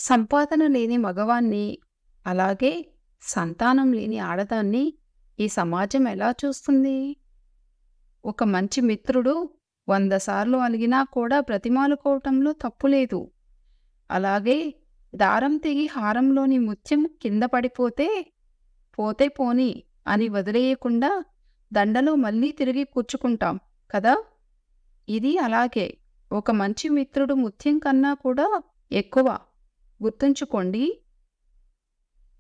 సంపాదన లేని మగవాన్ని, అలాగే సంతానం లేని ఆడదాన్ని ఈ సమాజం ఎలా చూస్తుంది? ఒక మంచి మిత్రుడు 100 సార్లు అలిగినా కూడా బ్రతిమాలుకోవటంలో తప్పులేదు. అలాగే దారం తెగి హారంలోని ముత్యం కింద పడిపోతే, పోతే పోనీ అని వదిలేయకుండా దండలో మళ్ళీ తిరిగి కూర్చుకుంటాం కదా! ఇది అలాగే. ఒక మంచి మిత్రుడు ముత్యం కన్నా కూడా ఎక్కువ. గుర్తుంచుకోండి.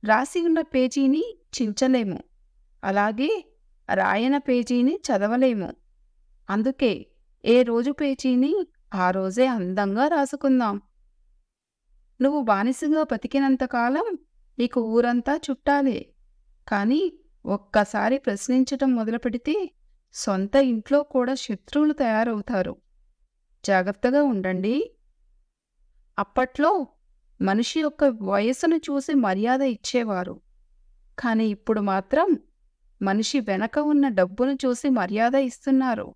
రాసి ఉన్న పేజీని చించలేము. అలాగే రాయన పేజీని చదవలేము. అందుకే ఏ రోజు పేజీని ఆ రోజే అందంగా రాసుకుందాం. నువ్వు బానిసగా బతికినంతకాలం నీకు ఊరంతా చుట్టాలే. కానీ ఒక్కసారి ప్రశ్నించటం మొదలుపెడితే సొంత ఇంట్లో కూడా శత్రువులు తయారవుతారు. జాగ్రత్తగా ఉండండి. అప్పట్లో మనిషి యొక్క వయస్సును చూసి మర్యాద ఇచ్చేవారు. కానీ ఇప్పుడు మాత్రం మనిషి వెనక ఉన్న డబ్బును చూసి మర్యాద ఇస్తున్నారు.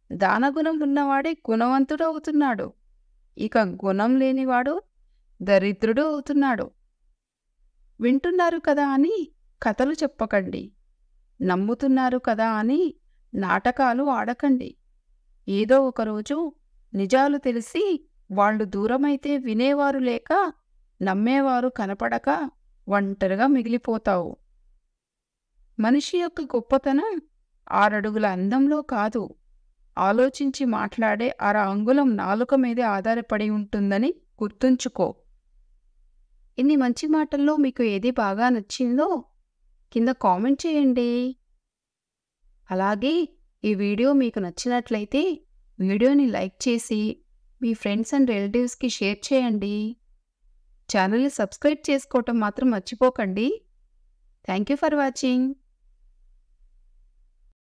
దానగుణం ఉన్నవాడే గుణవంతుడు అవుతున్నాడు. ఇక గుణం లేనివాడు దరిద్రుడు అవుతున్నాడు. వింటున్నారు కదా అని కథలు చెప్పకండి. నమ్ముతున్నారు కదా అని నాటకాలు ఆడకండి. ఏదో ఒకరోజు నిజాలు తెలిసి వాళ్ళు దూరమైతే వినేవారు లేక, నమ్మేవారు కనపడక ఒంటరిగా మిగిలిపోతావు. మనిషి యొక్క గొప్పతనం 6 అడుగుల అందంలో కాదు, ఆలోచించి మాట్లాడే అర అంగుళం నాలుక మీదే ఆధారపడి ఉంటుందని గుర్తుంచుకో. ఇన్ని మంచి మాటల్లో మీకు ఏది బాగా నచ్చిందో కింద కామెంట్ చేయండి. అలాగే ఈ వీడియో మీకు నచ్చినట్లయితే వీడియోని లైక్ చేసి మీ ఫ్రెండ్స్ అండ్ రిలేటివ్స్కి షేర్ చేయండి. ఛానల్ని సబ్స్క్రైబ్ చేసుకోవటం మాత్రం మర్చిపోకండి. Thank you for watching.